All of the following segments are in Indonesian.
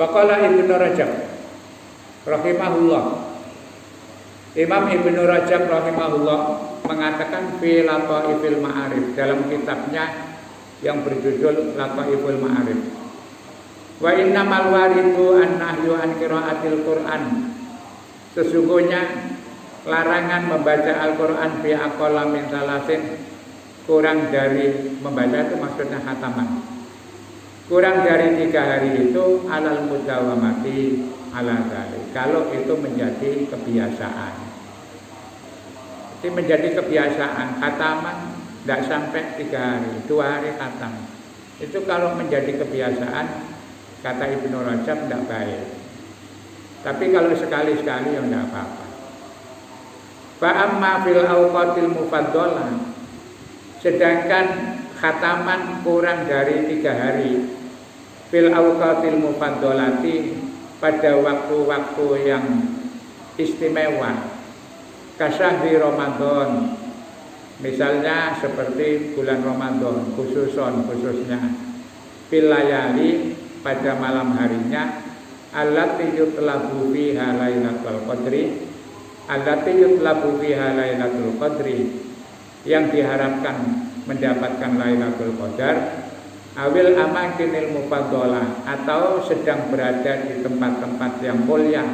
Waqala Ibnu Rajab rahimahullah. Imam Ibnu Rajab rahimahullah mengatakan fi Lataifil Ma'arif dalam kitabnya yang berjudul Lataiful Ma'arif. Wa innamal waridu an-nahyu an qiraatil Qur'an. Sesungguhnya larangan membaca Al-Qur'an fi aqalla min salasin, kurang dari membaca itu maksudnya khataman. Kurang dari 3 hari itu alal mudawamati ala dzalik. Kalau itu menjadi kebiasaan. Itu menjadi kebiasaan khataman tidak sampai 3 hari, 2 hari khatam. Itu kalau menjadi kebiasaan, kata Ibnu Rajab tidak baik. Tapi kalau sekali-sekali ya tidak apa-apa. Fa amma fil awqatil mufaddalah, sedangkan khataman kurang dari 3 hari fil awqatil mufaddalati, pada waktu-waktu yang istimewa, kasahri Ramadan, misalnya seperti bulan Ramadan khususnya fil layali, pada malam harinya, allati yutlabu fiha lailatul qadri, allati yutlabu fiha lailatul qadri, yang diharapkan mendapatkan Lailatul Qadar, awil amakinil mufaddalah, atau sedang berada di tempat-tempat yang mulia,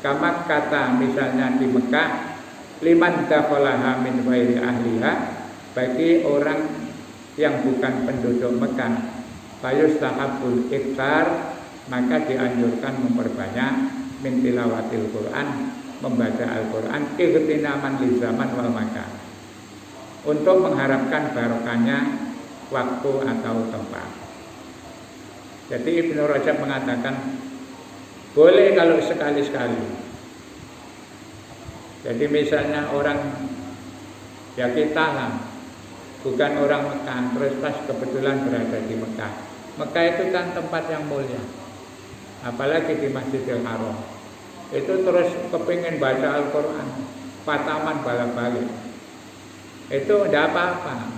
kama kata misalnya di Mekah, liman dakhalaha min ghairi ahliha, bagi orang yang bukan penduduk Mekah, fayustahabul iktar, maka dianjurkan memperbanyak min tilawatil Quran, membaca Al-Quran, ightinaman li zaman wal makan, untuk mengharapkan barokahnya waktu atau tempat. Jadi Ibnu Rajab mengatakan boleh kalau sekali-sekali. Jadi misalnya orang, ya kita lah, bukan orang Mekah, terus pas kebetulan berada di Mekah. Mekah itu kan tempat yang mulia, apalagi di Masjidil Haram. Itu terus kepingin baca Al-Quran, khataman balik-balik. Itu tidak apa-apa,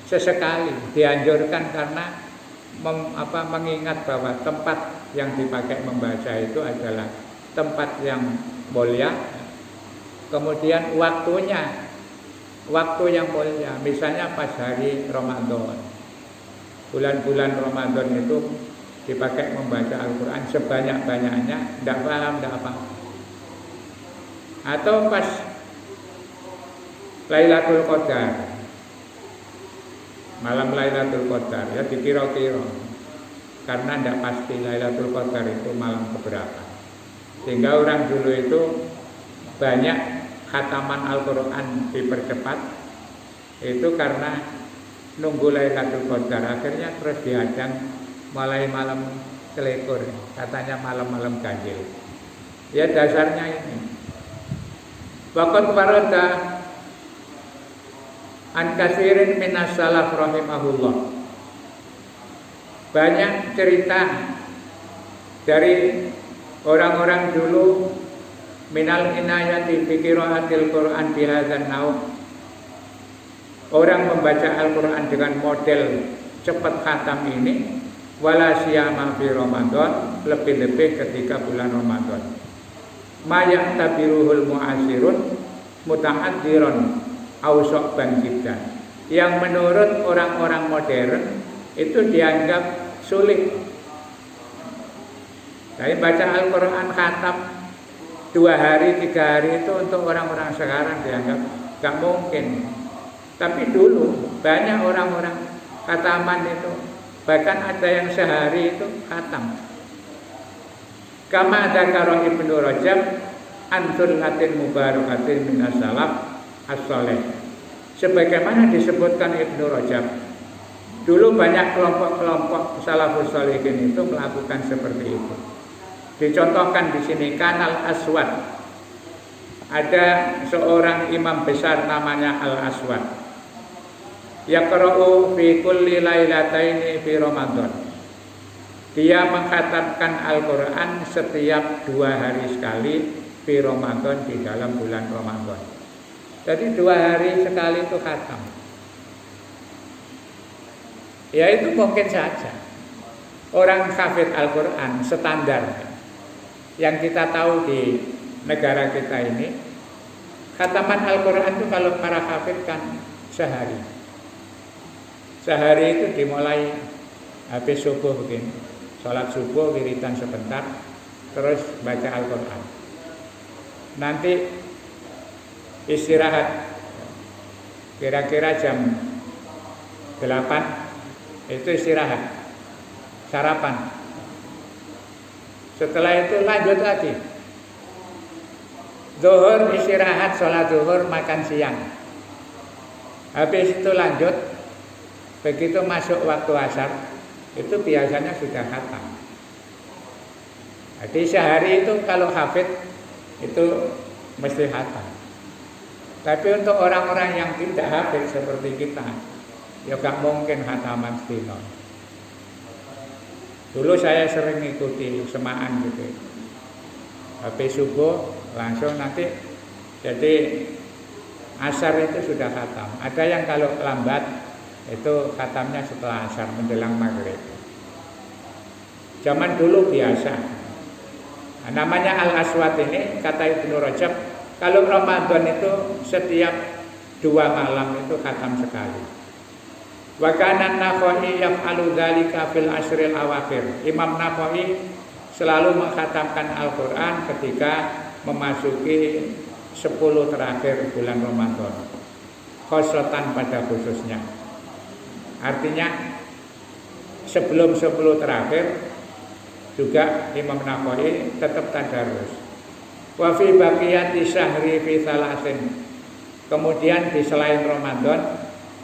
sesekali dianjurkan, karena mengingat bahwa tempat yang dipakai membaca itu adalah tempat yang mulia. Kemudian waktunya, waktu yang mulia, misalnya pas hari Ramadan, bulan-bulan Ramadan itu dipakai membaca Al-Quran sebanyak-banyaknya, tidak paham, tidak apa-apa. Atau pas Lailatul Qadar, malam Lailatul Qadar, ya dikira-kira, karena tidak pasti Lailatul Qadar itu malam keberapa. Sehingga orang dulu itu banyak khataman Al-Quran dipercepat, itu karena nunggu Lailatul Qadar. Akhirnya terus diadang mulai malam selikur, katanya malam-malam ganjil. Ya dasarnya ini. Waqat warada an katsirin minas salaf rahimahullah, banyak cerita dari orang-orang dulu, minal inayati fi qiraatil Qur'an bihadzan naum, orang membaca Al-Quran dengan model cepat khatam ini, wala siyama fi Ramadan, lebih-lebih ketika bulan Ramadan. Ma ya'tabiruhul mu'asirun muta'addiron ausok bangkitan, yang menurut orang-orang modern itu dianggap sulit. Tapi baca Al-Quran khatam 2 hari 3 hari itu untuk orang-orang sekarang dianggap gak mungkin. Tapi dulu banyak orang-orang khataman itu, bahkan ada yang sehari itu khatam. Kama dzakara Ibnu Rajab an sunnatin mubarakatin minas salaf as-saleh, sebagaimana disebutkan Ibnu Rajab, dulu banyak kelompok-kelompok salafus shalihin itu melakukan seperti itu. Dicontohkan di sini Kanal Aswad, ada seorang imam besar namanya Al Aswad, yaqra'u fi kulli lailataini fi Ramadan, dia mengkhatamkan Al-Quran setiap 2 hari sekali fi Ramadan, di dalam bulan Ramadan. Jadi 2 hari sekali itu khatam. Ya itu mungkin saja. orang hafid Al-Quran standar yang kita tahu di negara kita ini, khataman Al-Quran itu kalau para hafid kan sehari. Sehari itu dimulai habis subuh begini, sholat subuh, wiridan sebentar, terus baca Al-Quran. Nanti istirahat kira-kira jam 8 itu istirahat, sarapan. Setelah itu lanjut lagi, zuhur istirahat, sholat zuhur, makan siang. Habis itu lanjut, begitu masuk waktu asar itu biasanya sudah khatam. Jadi sehari itu kalau hafid itu mesti khatam. Tapi untuk orang-orang yang tidak hafid seperti kita, ya gak mungkin khataman sedina. Dulu saya sering ikuti semaan gitu. Habis subuh langsung nanti jadi asar itu sudah khatam. Ada yang kalau lambat itu khatamnya setelah asar menjelang maghrib. Zaman dulu biasa. Nah, namanya Al-Aswad ini kata Ibnu Rajab, kalau Ramadan itu setiap 2 malam itu khatam sekali. Wa kana Nakhai yaf'alu dzalika fil ashril awakhir. Imam Nakhai selalu mengkhatamkan Al-Qur'an ketika memasuki 10 terakhir bulan Ramadan. Khoslatan pada khususnya. Artinya sebelum 10 terakhir juga Imam Nakhai tetap tadarus. Wa fi baqiyati syahri fi salasin. Kemudian di selain Ramadan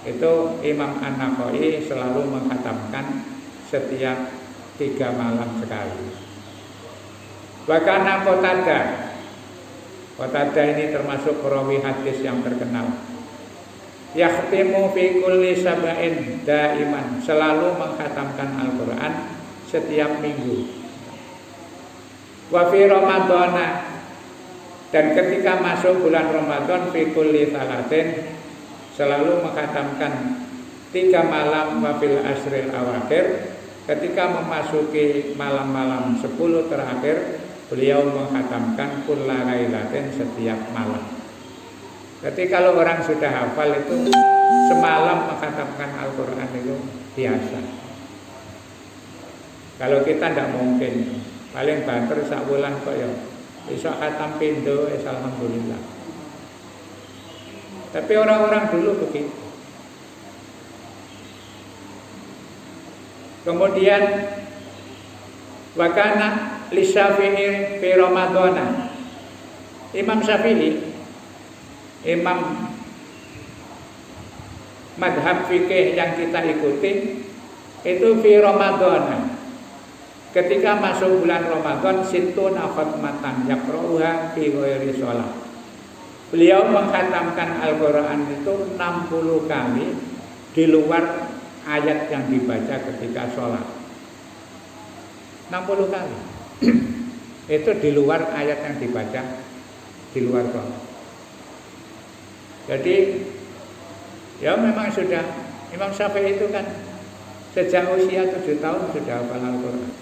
itu Imam An-Nakhai selalu mengkhatamkan setiap 3 malam sekali. Wa kana Qatadah ini termasuk perawi hadis yang terkenal. Yakhtimu fi kulli sab'in daiman, selalu mengkhatamkan Al-Qur'an setiap minggu. Wa fi Ramadana, dan ketika masuk bulan Ramadan fi kulli salatin, selalu mengkhatamkan 3 malam wafil asril awakhir. Ketika memasuki malam-malam 10 terakhir, beliau mengkhatamkan kulla lailatin, setiap malam. Jadi kalau orang sudah hafal itu semalam mengkhatamkan Al-Quran itu biasa. Kalau kita tidak mungkin, paling banter sak bulan kok ya iso khatam pindho, alhamdulillah. Tapi orang-orang dulu begitu. Kemudian wakana li Syafi'i fi Ramadana. Imam Syafi'i, imam madhab fikih yang kita ikuti itu fi Ramadana. Ketika masuk bulan Ramadan, situna khatmatan yaqra'uha fi ghairi shalah. Beliau mengkhatamkan Al-Quran itu 60 kali di luar ayat yang dibaca ketika sholat. 60 kali. Itu di luar ayat yang dibaca di luar sholat. Jadi ya memang sudah, Imam Syafi'i itu kan sejak usia 7 tahun sudah hafal Al-Quran.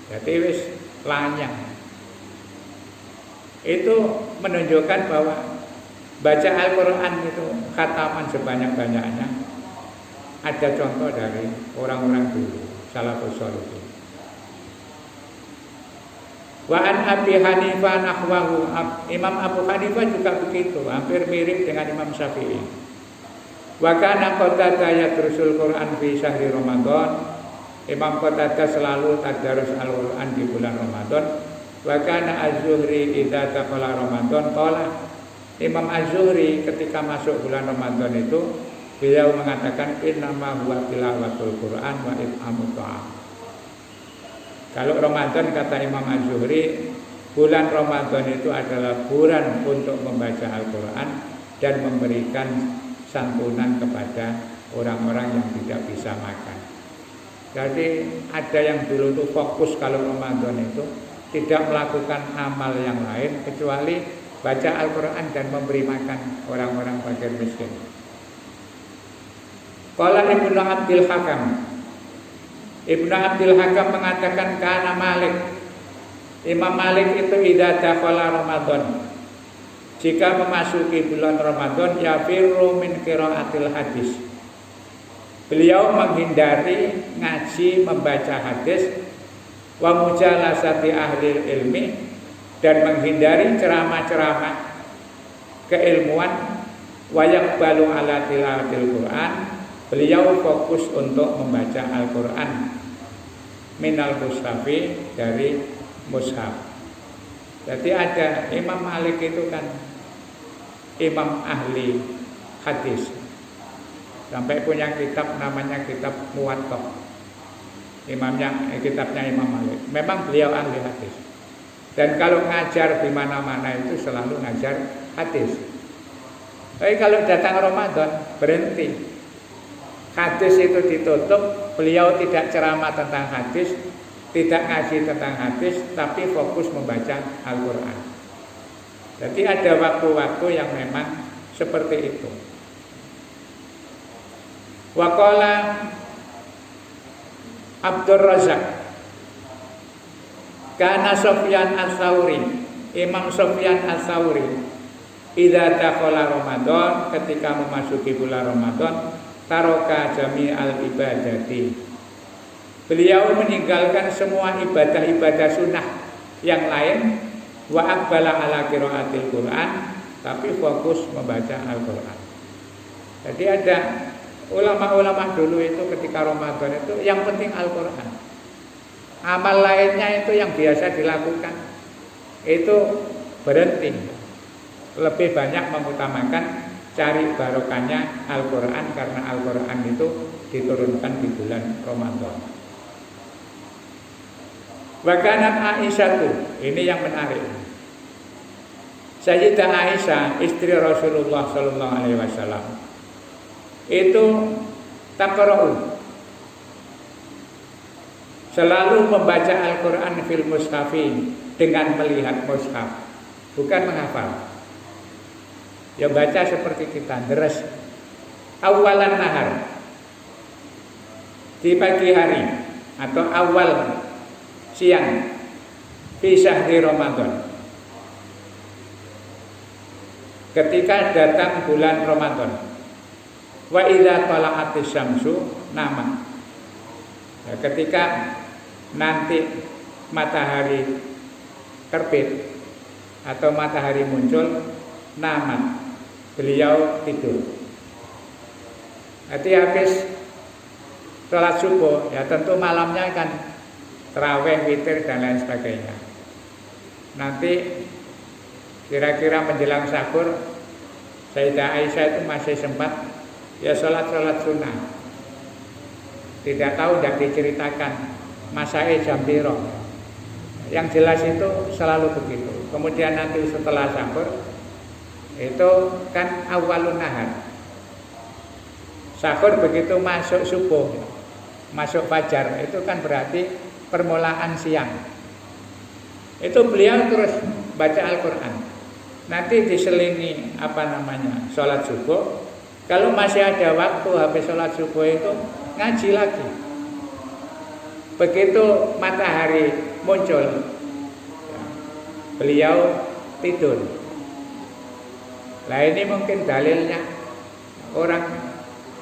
Jadi wis lanyah. Itu menunjukkan bahwa baca Al-Quran itu khataman sebanyak-banyaknya ada contoh dari orang-orang dulu, salafus shalihin. Wa an Abi Hanifah nahwahu, Imam Abu Hanifah juga begitu, hampir mirip dengan Imam Syafi'i. Wa kana Qatadah yadrusul Quran fi syahri Ramadan. Imam Qatadah selalu tadarus Al-Quran di bulan Ramadan. Wa kana Az-Zuhri idza taqala Ramadan qala. Imam Az-Zuhri ketika masuk bulan Ramadan itu beliau mengatakan innama huwa tilawatul Quran wa it'amut ta'am. Kalau Ramadan kata Imam Az-Zuhri, bulan Ramadan itu adalah bulan untuk membaca Al-Quran dan memberikan santunan kepada orang-orang yang tidak bisa makan. Jadi ada yang dulu itu fokus kalau Ramadan itu tidak melakukan amal yang lain kecuali baca Al-Quran dan memberi makan orang-orang fakir miskin. Qala Ibnu Abdul Hakam, Ibnu Abdul Hakam mengatakan kana Malik. Imam Malik itu idza dakhala Ramadan, jika memasuki bulan Ramadan, yafirru min qiraatil hadis. Beliau menghindari ngaji membaca hadis, wa mujalasati ahli ilmi, dan menghindari ceramah-ceramah keilmuan, wa yaqbalu ala tilawatil Quran. Beliau fokus untuk membaca Al-Quran minal mushafi, dari mushaf. Jadi ada Imam Malik itu kan imam ahli hadis, sampai punya kitab namanya kitab Muwatta. Kitabnya Imam Malik. Memang beliau ahli hadis. Dan kalau ngajar di mana-mana itu selalu ngajar hadis. Tapi kalau datang Ramadan berhenti. Hadis itu ditutup, beliau tidak ceramah tentang hadis, tidak ngaji tentang hadis, tapi fokus membaca Al-Quran. Jadi ada waktu-waktu yang memang seperti itu. Waqala Abdur Razak, kana Sufyan Ats-Tsauri, Imam Sufyan Ats-Tsauri, idza dakhala Ramadan, ketika memasuki bulan Ramadan, taroka jami'al ibadati. Beliau meninggalkan semua ibadah-ibadah sunnah yang lain, wa aqbala ala qiraatil Quran, tapi fokus membaca Al-Quran. Jadi ada ulama-ulama dulu itu ketika Ramadan itu yang penting Al-Quran. Amal lainnya itu yang biasa dilakukan itu berhenti. Lebih banyak mengutamakan cari barokahnya Al-Quran, karena Al-Quran itu diturunkan di bulan Ramadan. Wakanat Aisyah, ini yang menarik. Sayyidah Aisyah, istri Rasulullah Sallallahu Alaihi Wasallam, itu taqra'u, selalu membaca Al-Quran fil mushafi, dengan melihat mushaf, bukan menghafal. Ya baca seperti kita, deres. Awalan nahar, di pagi hari atau awal siang, fi syahri Ramadan, ketika datang bulan Ramadan. Wa idza tala'atis syamsu nama, ya, ketika nanti matahari terbit atau matahari muncul, nama, beliau tidur. Nanti habis sholat subuh, ya tentu malamnya kan tarawih, witir dan lain sebagainya. Nanti kira-kira menjelang sahur, Sayyidah Aisyah itu masih sempat ya sholat sunnah. Tidak tahu, tidak diceritakan masai jam piro. Yang jelas itu selalu begitu. Kemudian nanti setelah sahur itu kan awalun nahar. Sahur begitu masuk subuh, masuk fajar, itu kan berarti permulaan siang. Itu beliau terus baca Al-Quran. Nanti diselingi sholat subuh. Kalau masih ada waktu habis sholat subuh itu ngaji lagi. Begitu matahari muncul, beliau tidur. Nah ini mungkin dalilnya orang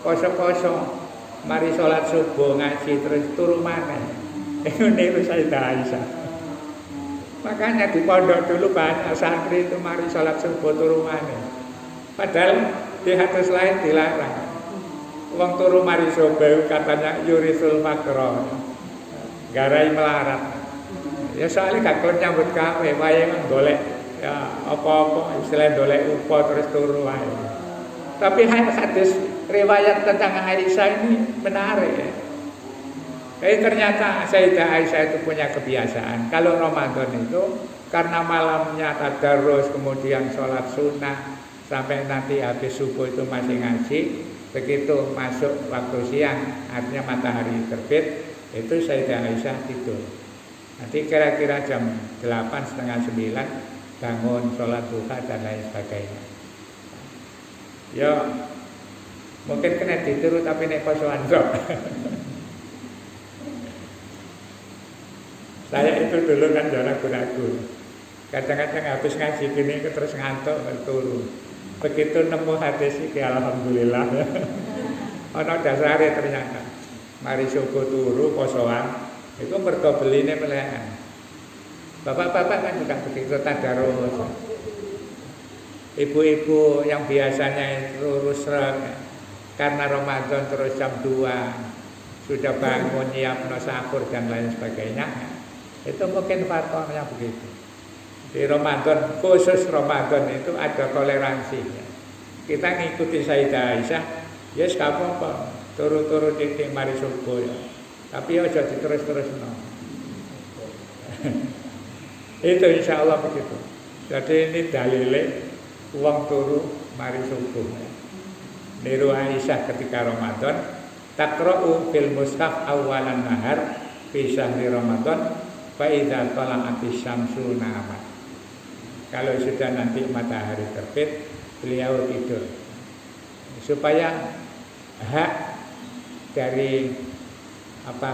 kosong-kosong mari sholat subuh ngaji terus turu mana. Ini Sayyidah Aisyah. Makanya di pondok dulu banyak santri itu mari sholat subuh turu mana. Padahal di hadis lain dilarang. Wong turu mari subuh katanya yurisul fakro, garai melarat. Ya soalnya gak kelem nyambut kafe, wae golek ya apa-apa istilah dolek upo terus turu wae. Tapi hadis riwayat tentang Aisyah ini menarik ya. Ternyata Sayyidah Aisyah itu punya kebiasaan kalau Ramadan itu karena malamnya tadarus, kemudian sholat sunnah sampai nanti habis subuh itu masih ngaji. Begitu masuk waktu siang, artinya matahari terbit, itu Sayyidah Aisyah tidur. Nanti kira-kira jam 8, setengah 9 bangun sholat duha dan lain sebagainya. Ya mungkin kena ditiru tapi nek posoan kok. Saya itu dulu kan ragu-ragu. Kadang-kadang habis ngaji gini terus ngantuk turu. Begitu nemu hadis iki alhamdulillah. Ana dasare ternyata. Mari subuh turu posoan itu mergo beline melekan. Bapak-bapak kan juga begitu tadarus. Ibu-ibu yang biasanya itu rusrek karena Ramadan terus jam 2 sudah bangun nyiapno sahur dan lain sebagainya. Itu mungkin faktornya begitu. Di Ramadan, khusus Ramadan itu ada toleransi. Kita ngikuti Sayyidah Aisyah, yes gak apa-apa, turu-turu titik mari subuh ya. Tapi ya jadi terus-terus no. Itu insya Allah begitu. Jadi ini dalile uang turu mari subuh. Niru Aisyah ketika Ramadan, takra'u fil mushaf awalan nahar fi syahri Ramadan fa idza tala'atis syamsu namat. Kalau sudah nanti matahari terbit, beliau tidur. Supaya hak dari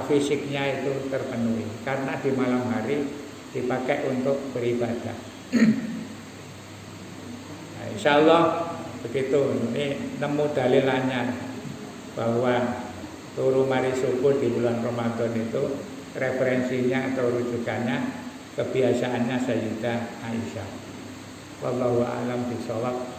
fisiknya itu terpenuhi. Karena di malam hari dipakai untuk beribadah. Nah, insya Allah begitu. Ini nemu dalilannya bahwa turu mari subuh di bulan Ramadan itu referensinya atau rujukannya kebiasaannya Sayyidah Aisyah. Wallahu a'lam bishawab.